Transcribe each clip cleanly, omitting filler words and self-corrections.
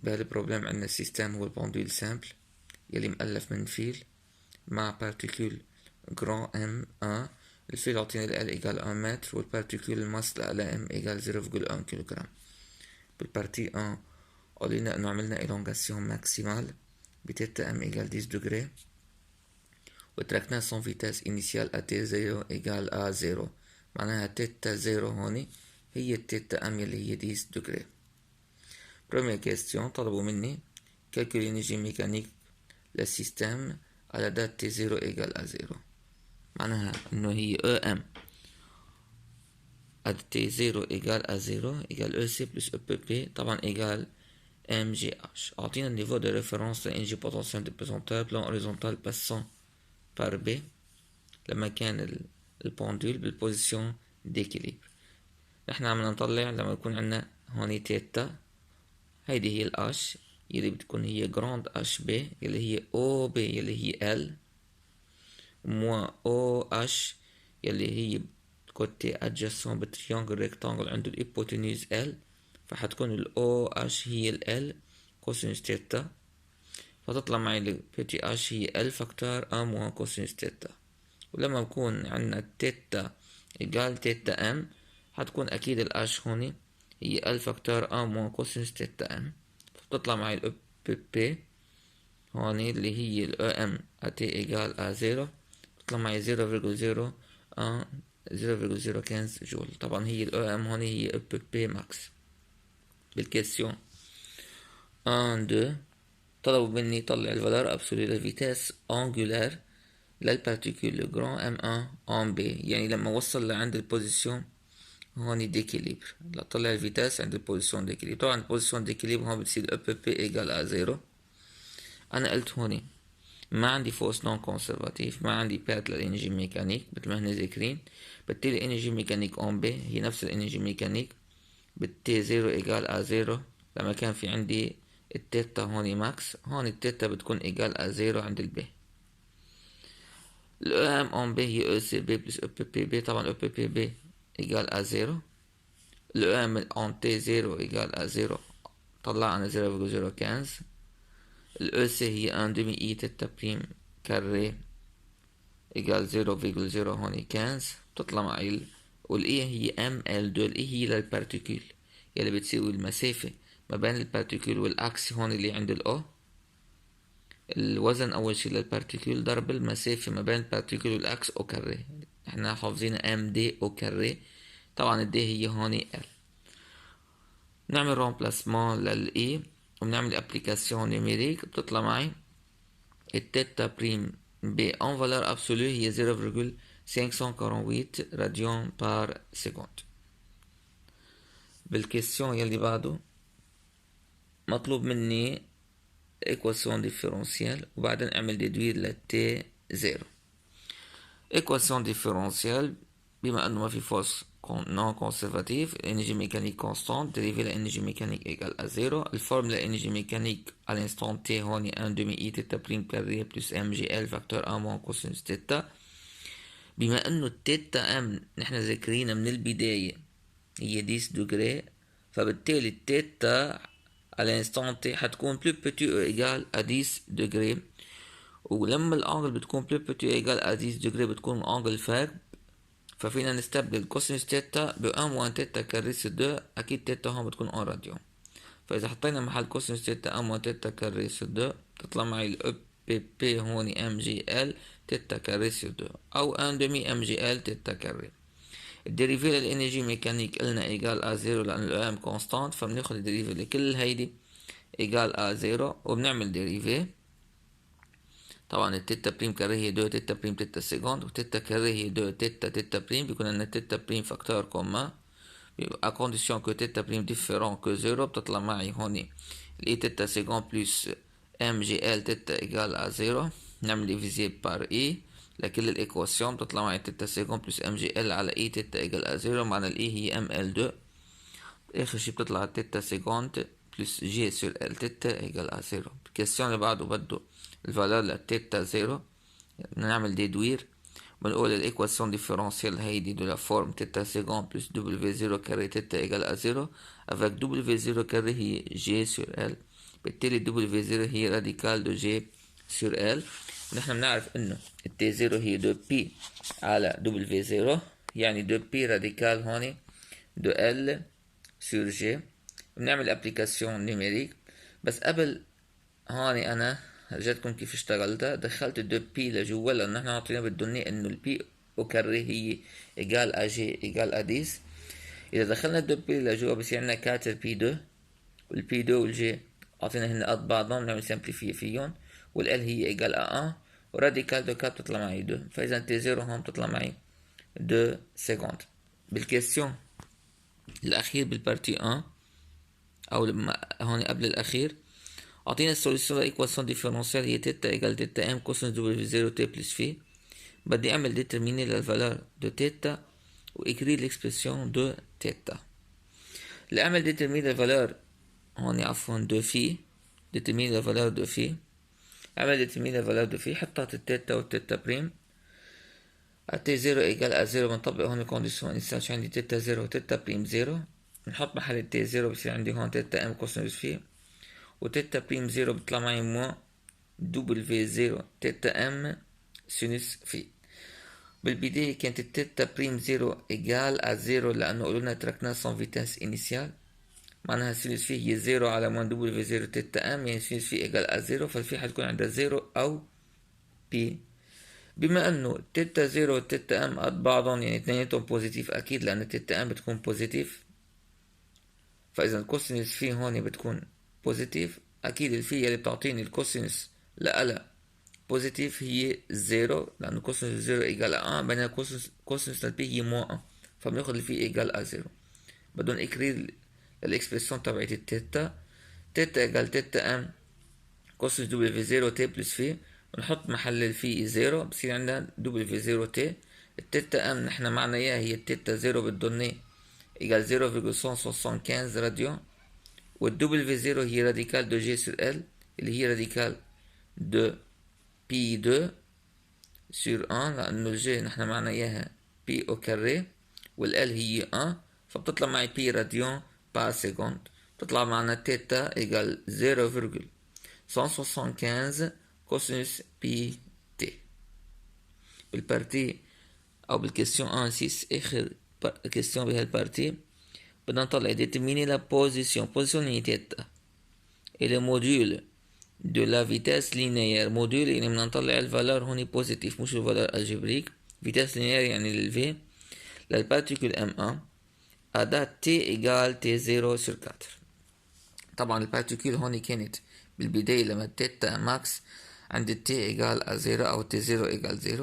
بهالبروبلم عندنا السيستم هو البوندول سامبل يلي مؤلف من فيل مع بارتيكول جران ام 1. الفيل عطينا ال ايجال 1 متر والبارتيكول الماس ل ام ايجال 0.1 كيلوغرام. بالبارتي 1 قلنا انه عملنا إلونغاسيون ماكسيمال بتيتا ام ايجال 10 دوغري وتركنا son vitesse initiale à t0 égale à 0. معناها تيتا 0 هون هي التيتا ام يلي هي 10 دوغري. Première question طلبوا مني calculer l'énergie mécanique للسيستم على date t0 égale à 0. معناها انه هي EM à t0 égale à 0 égale EC plus EPP طبعا égale MGH. أعطينا le niveau de référence de l'énergie potentielle de pesanteur plan horizontal passant par B لما كان البوندول بالبوزيشن d'équilibre. نحن عم نطلع لما يكون عندنا هون تيتا، هيدي هي الأش يلي بتكون هي جراند اش بي يلي هي او بي يلي هي ال موا او اش يلي هي كوتي ادجاسون بالتريانجل ريكتانجل عنده الهيبوتنيوز ال، فحتكون الاو اش هي ال كوسينوس تيتا، فتطلع معي البيتي اش هي ال فاكتور ا موا كوسينوس تيتا. ولما بكون عندنا تيتا ايجال تيتا ام حتكون اكيد الاش هوني هي ال فاكتور ا موا كوسينوس تيتا ام، فتطلع معي ال بي هون اللي هي ال ام اتي ايجال ا 0 بتطلع معي 0.015 جول. طبعا هي ال ام هون هي ال بي ماكس. بالكيسيون 1 2 طلبوا مني طلع الفالور ابسولي للفيتاس انجولار للبارتيكول جران ام 1 ان بي، يعني لما وصل لعند البوزيشن هون ديكيليبر لطلع الفيتاس عند البوزيشن ديكيليبر. طبعا البوزيشن ديكيليبر هون بتصير ال بي ايجال ا 0. انا قلت هون ما عندي فورس نون كونسرفاتيف، ما عندي بيرت للانرجي ميكانيك مثل ما هن ذاكرين، بالتالي الانرجي ميكانيك اون بي هي نفس الانرجي ميكانيك بالتي 0 ايجال ا 0 لما كان في عندي التيتا هون ماكس، هون التيتا بتكون ايجال ا 0 عند البي. ال ام اون بي هي او سي بي بلس او بي بي بي، طبعا او بي بي بي ايجال ا 0. ال ام اون تي 0 ايجال ا 0 طلعنا 0.015. ال او سي هي 1 demi اي تيتا بريم كاري ايجال 0.0 هون 15 بتطلع معي والاي هي ام ال 2. الاي هي للبارتيكول يلي بتساوي المسافة ما بين البارتيكول والاكس هون اللي عند الاو، الوزن اول شي للبارتيكول ضرب المسافة ما بين البارتيكول والاكس او كاري، احنا حافظين ام دي او كاري، طبعا الدي هي هون ال. نعمل رومبلاسمون للاي وبنعمل ابليكاسيون نيميريك، بتطلع معي التيتا بريم بي ان فالور ابسولو هي 0.548 راديون بار سكوند. بالكيسيون يلي بعده مطلوب مني ايكواسيون ديفيرونسيال وبعدين اعمل ديدوير للتي 0. ايكواسيون ديفيرونسيال بما انه ما في فورس نون كونسرفاتيف انرجي ميكانيك كونستانت ديريفي لانرجي ميكانيك ايجال ا 0. الفورمولا انرجي ميكانيك على الانستان تي هون 1 دومي اي تيتا بريم كاري بلس ام جي ال فاكتور ا مون كوسينوس تيتا. بما انه التيتا ام نحن ذاكرينها من البداية هي 10 دوغري، فبالتالي التيتا على الانستان تي حتكون بلو بتي او ايجال ا 10 دوغري، ولما الانجل بتكون بلو بتي او ايجال ا 10 دوغري بتكون الانجل فاك، ففينا نستبدل كوسينوس تيتا ب 1 موان تيتا كاري سي 2، اكيد تيتا هون بتكون 1 راديون، فاذا حطينا محل كوسينوس تيتا 1 موان تيتا كاري سي 2 تطلع معي ال بي بي هون ام جي ال تيتا كاري سي 2 او 1 دمي ام جي ال تيتا كاري. الديريفي للانرجي ميكانيك قلنا ايجال ا 0 لان الام كونستانت، فبناخد الديريفي لكل هيدي ايجال ا 0 وبنعمل ديريفي. طبعا التيتا بريم كاري هي 2 تيتا بريم تيتا سيكوند، وتيتا كاري هي 2 تيتا تيتا بريم، بيكون عندنا تيتا بريم فاكتور كومان à condition que تيتا بريم ديفيرون que 0 بتطلع معي هوني الاي تيتا سيكوند بلس ام جي ال تيتا ايجال ا 0. نعمل ديفيزي بار اي لكل الايكواسيون بتطلع معي تيتا سيكوند بلس ام جي ال على اي تيتا ايجال ا 0، معنى الاي هي ام ال 2. اخر شي بتطلع تيتا سيكوند بلس جي سور ال تيتا ايجال ا 0. الكيسيون اللي بعده بده الفالور للتيتا 0، نعمل ديدوير بنقول الايكواسيون ديفيرونسيال هيدي دو لا فورم تيتا سيكوند بلس دبليو 0 كاري تيتا ايجال ا 0 افيك دبليو 0 كاري هي جي سور ال بالتالي دبليو 0 هي راديكال دو جي سور ال. ونحن بنعرف انه التي 0 هي دو بي على دبليو 0، يعني دو بي راديكال هون دو ال سور جي. بنعمل ابليكاسيون نيميريك. بس قبل هون انا رجعتكم كيف اشتغلتها، دخلت دو بي لجوا لانه نحن عطينا بدنا انه البي او كاري هي ايجال ا جي ايجال ا 10. اذا دخلنا دو بي لجوا بصير عندنا 4 بي 2، والبي 2 والجي عطينا هن قد بعضهم، نعمل سامبليفي فيهم، والال هي ايجال ا 1 وراديكال دو 4 بتطلع معي 2. فاذا تي 0 هون بتطلع معي 2 سكند. بالكيستيون الاخير بالبارتي 1 او هون قبل الاخير اعطينا السوليسيون لايكواسيون ديفيرونسيال هي تيتا ايجال تيتا ام كوسينس دبليو 0 تي بلس في. بدي اعمل ديترميني للفالور دو تيتا واكري ليكسبرسيون دو تيتا. لاعمل ديترميني للفالور هون عفوا دو في، ديترميني للفالور دو في، اعمل ديترميني للفالور دو في، حطت التيتا والتيتا بريم. تي 0 ايجال ا 0 بنطبق هون الكونديسيون انيسيال، شو عندي تيتا 0 وتيتا بريم 0. بنحط محل التي 0 بصير عندي هون تيتا ام كوسينس في، وتيتا بريم 0 بيطلع معي موان دبليو 0 تيتا ام سينوس في. بالبداية كانت التيتا بريم 0 ايجال ا 0 لأنه قلنا تركناه سون فيتاس انيسيال، معناها سينوس في هي 0 على موان دبليو 0 تيتا ام، يعني سينوس في ايجال ا 0، فالفي حتكون عندها 0 أو بي. بما انه تيتا 0 والتيتا ام قد بعضهم يعني اثنيناتهم بوزيتيف اكيد، لأن التيتا ام بتكون بوزيتيف، فإذا الكوسينوس في هون بتكون بوزيتيف، أكيد الفي اللي بتعطيني الكوسينوس لألا بوزيتيف هي 0، لأنه كوسينوس 0 إيجال 1، بينما كوسينوس للبي هي موان 1، فبناخد الفي إيجال 0. بدون إكرير الإكسبرسيون تبعت التيتا، تيتا إيجال تيتا ام كوسينوس دبليو 0 تي بلس في، ونحط محل الفي 0 بصير عندنا دبليو 0 تي. التيتا ام نحن معنا إياها هي التيتا 0 بتضلني إيجال 0.175 راديون، والدبليو 0 هي راديكال دو جي سور ال اللي هي راديكال دو بي 2 سور 1، لأنه الجي نحن معنا إياها بي أو كاري، والال هي 1، فبتطلع معي بي راديون بار سكند. بتطلع معنا تيتا إيجال 0.175 كوسينوس بي تي. بالبارتي أو بالكيستيون 1 6 آخر كيستيون بهالبارتي بدنا نطلع déterminer la position هي تيتا et le module de la vitesse linéaire. module يعني بدنا نطلع الفالور هون بوزيتيف مش الفالور الجبريك، vitesse linéaire يعني للفي للبارتيكول M1 à date t égale t0 sur 4. طبعا البارتيكول هون كانت بالبداية لما تيتا ماكس عند t égale à 0 أو t0 égale 0،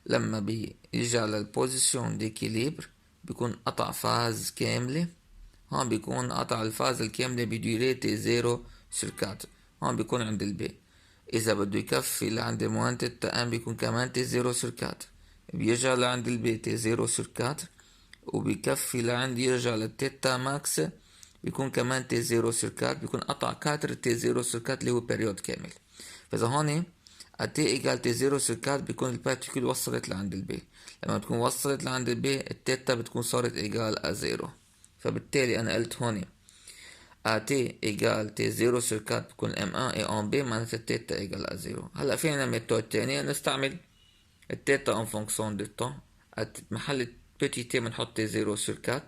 لما بيرجع للبوزيشن ديكيليبر بيكون قطع فاز كاملة. هون بيكون قطع الفاز الكاملة بديوري تي 0 سور 4، هون بيكون عند البي. إذا بده يكفي لعند موان تيتا ام بيكون كمان تي 0 سور 4، بيرجع لعند البي تي 0 سور 4، وبيكفي لعند يرجع للتيتا ماكس بيكون كمان تي 0 سور 4، بيكون قطع 4 تي 0 سور 4 اللي هو بيريود كامل. فإذا هون تي ايجال تي 0 سور 4 بيكون البارتيكل وصلت لعند البي. لما تكون وصلت لعند البي التيتا بتكون صارت ايجال ا 0، فبالتالي انا قلت هون تي ايجال تي 0 سور 4 بكون ام 1 اي ان بي، معناتها التيتا ايجال ا 0. هلا فينا ميثود تانية نستعمل التيتا ان فونكسيون دو طون. محل بيتي تي بنحط تي 0 سور 4،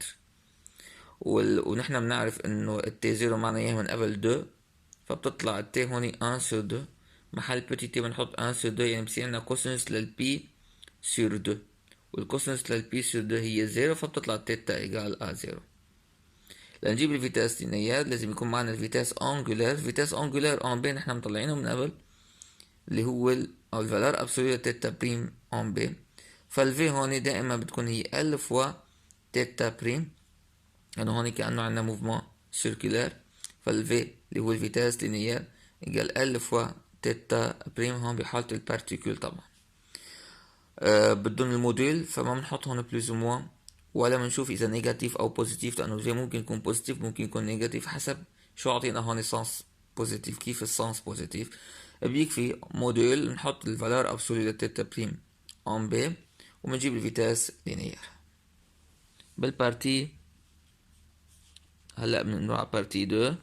ونحن بنعرف انه التي 0 معناه اياها من قبل 2، فبتطلع التي هون 1 سور 2، محل بيتي تي بنحط 1 سور 2، يعني بصير عندنا كوسينوس للبي سور 2، والكوسينوس للبي سور 2 هي 0، فبتطلع التيتا ايجال ا 0. لنجيب الفيتاس لينير لازم يكون معنا الفيتاس انجولار. فيتاس انجولار ان بي نحن مطلعينه من قبل اللي هو او الفالور ابسوليو تيتا بريم ان بي، فالفي هون دائما بتكون هي ال فوا تيتا بريم، يعني هون كأنه عندنا موفمون سيركولار، فالفي اللي هو الفيتاس لينير يقال ال فوا تيتا بريم هون بحالة البارتيكول. طبعا بدون الموديل فما بنحط هون بلوز موان، ولا بنشوف اذا نيجاتيف او بوزيتيف، لانه الفي ممكن يكون بوزيتيف ممكن يكون نيجاتيف حسب شو عطينا هون سانس بوزيتيف. كيف السانس بوزيتيف؟ بيكفي موديل نحط الفالور ابسولي لتيتا بريم ان بي وبنجيب الفيتاس لينير. بالبارتي هلا بنروح على بارتي 2.